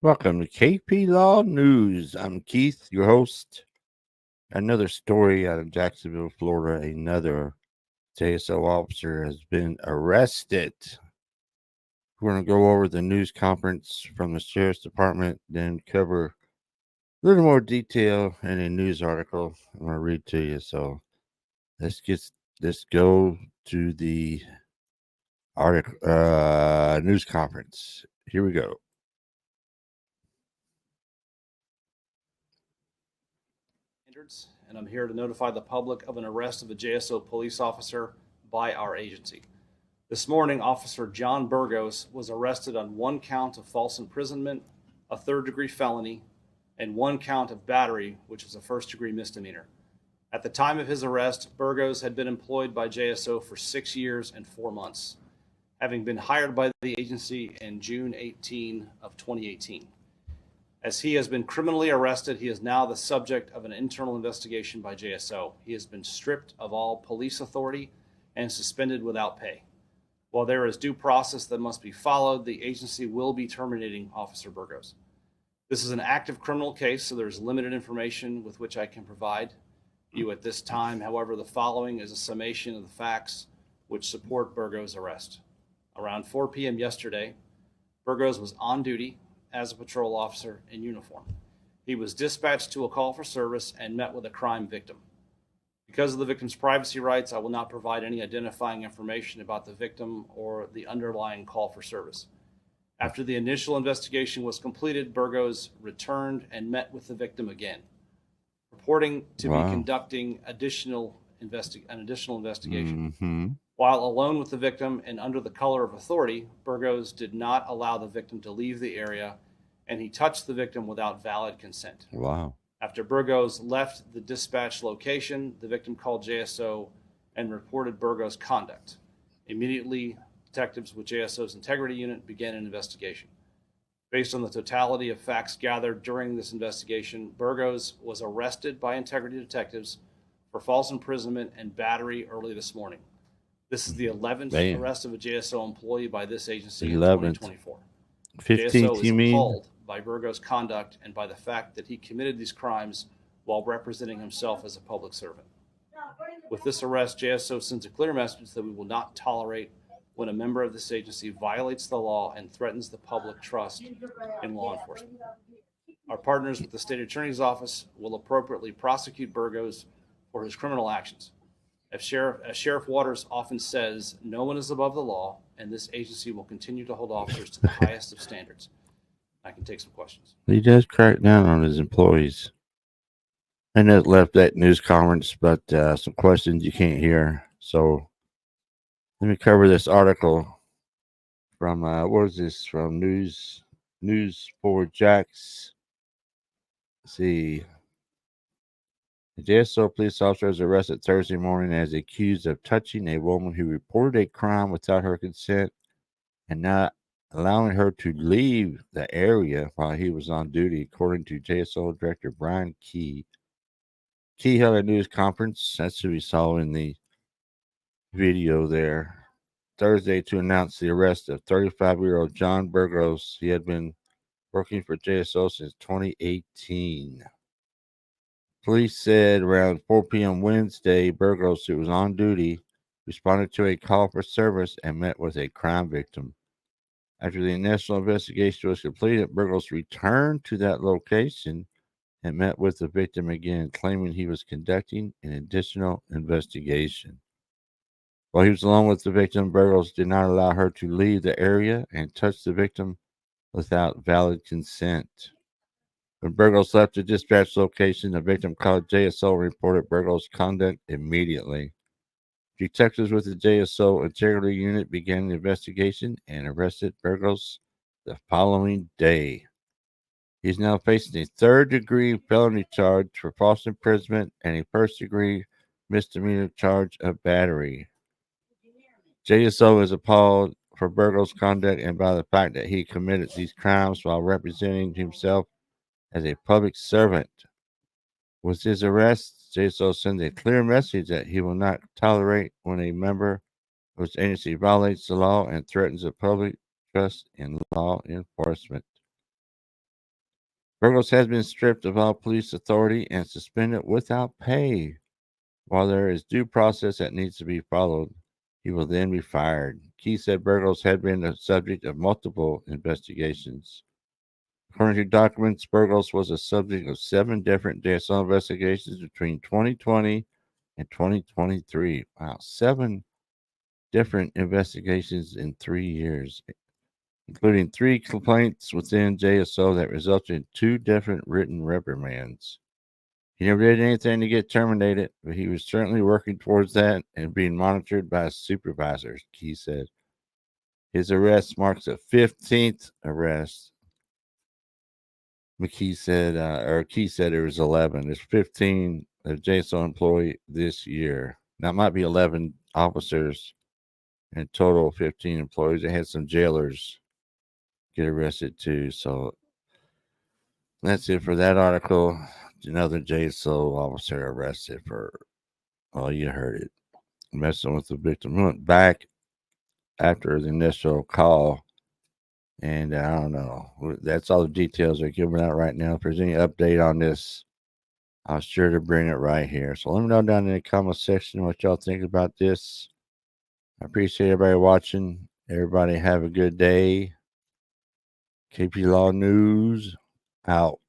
Welcome to KP Law News. I'm Keith, your host. Another story out of Jacksonville, Florida. Another JSO officer has been arrested. We're going to go over the news conference from the Sheriff's Department, then cover a little more detail in a news article I'm going to read to you. So let's go to the article news conference. Here we go. And I'm here to notify the public of an arrest of a JSO police officer by our agency. This morning, Officer John Burgos was arrested on one count of false imprisonment, a third-degree felony, and one count of battery, which is a first-degree misdemeanor. At the time of his arrest, Burgos had been employed by JSO for 6 years and 4 months, having been hired by the agency in June 18 of 2018. As he has been criminally arrested, he is now the subject of an internal investigation by JSO. He has been stripped of all police authority and suspended without pay. While there is due process that must be followed, the agency will be terminating Officer Burgos. This is an active criminal case, so there's limited information with which I can provide you at this time. However, the following is a summation of the facts which support Burgos' arrest. Around 4 p.m. yesterday, Burgos was on duty as a patrol officer in uniform. He was dispatched to a call for service and met with a crime victim. Because of the victim's privacy rights, I will not provide any identifying information about the victim or the underlying call for service. After the initial investigation was completed, Burgos returned and met with the victim again, purporting to be conducting an additional investigation. While alone with the victim and under the color of authority, Burgos did not allow the victim to leave the area, and he touched the victim without valid consent. After Burgos left the dispatch location, the victim called JSO and reported Burgos' conduct. Immediately, detectives with JSO's Integrity Unit began an investigation. Based on the totality of facts gathered during this investigation, Burgos was arrested by Integrity detectives for false imprisonment and battery early this morning. This is the 11th arrest of a JSO employee by this agency in 2024. 15th, JSO is you mean? appalled by Burgos' conduct and by the fact that he committed these crimes while representing himself as a public servant. With this arrest, JSO sends a clear message that we will not tolerate when a member of this agency violates the law and threatens the public trust in law enforcement. Our partners with the State Attorney's Office will appropriately prosecute Burgos for his criminal actions. As Sheriff Waters often says, no one is above the law, and this agency will continue to hold officers to the highest of standards. I can take some questions. He does crack down on his employees. And that left that news conference, but some questions you can't hear. So let me cover this article from what is this from News for Jacks. Let's see. A JSO police officer was arrested Thursday morning as accused of touching a woman who reported a crime without her consent and not allowing her to leave the area while he was on duty, according to JSO Director Brian Key. Key held a news conference, that's who we saw in the video there, Thursday to announce the arrest of 35-year-old John Burgos. He had been working for JSO since 2018. Police said around 4 p.m. Wednesday, Burgos, who was on duty, responded to a call for service and met with a crime victim. After the initial investigation was completed, Burgos returned to that location and met with the victim again, claiming he was conducting an additional investigation. While he was alone with the victim, Burgos did not allow her to leave the area and touched the victim without valid consent. When Burgos left the dispatch location, the victim called JSO and reported Burgos' conduct immediately. Detectives with the JSO Integrity Unit began the investigation and arrested Burgos the following day. He is now facing a third-degree felony charge for false imprisonment and a first-degree misdemeanor charge of battery. JSO is appalled for Burgos' conduct and by the fact that he committed these crimes while representing himself as a public servant. With his arrest, JSO sends a clear message that he will not tolerate when a member of his agency violates the law and threatens the public trust in law enforcement. Burgos has been stripped of all police authority and suspended without pay. While there is due process that needs to be followed, he will then be fired. Key said Burgos had been the subject of multiple investigations. According to documents, Burgos was the subject of 7 different JSO investigations between 2020 and 2023. Wow, 7 different investigations in 3 years, including 3 complaints within JSO that resulted in 2 different written reprimands. He never did anything to get terminated, but he was certainly working towards that and being monitored by his supervisors, Key said. His arrest marks the 15th arrest. Key said there was 11. There's 15 JSO employee this year. Now it might be 11 officers and total 15 employees. They had some jailers get arrested too. So that's it for that article. Another JSO officer arrested for, well, you heard it, messing with the victim. We went back after the initial call, and I don't know. That's all the details they're giving out right now. If there's any update on this, I'll sure to bring it right here. So let me know down in the comment section what y'all think about this. I appreciate everybody watching. Everybody have a good day. KP Law News out.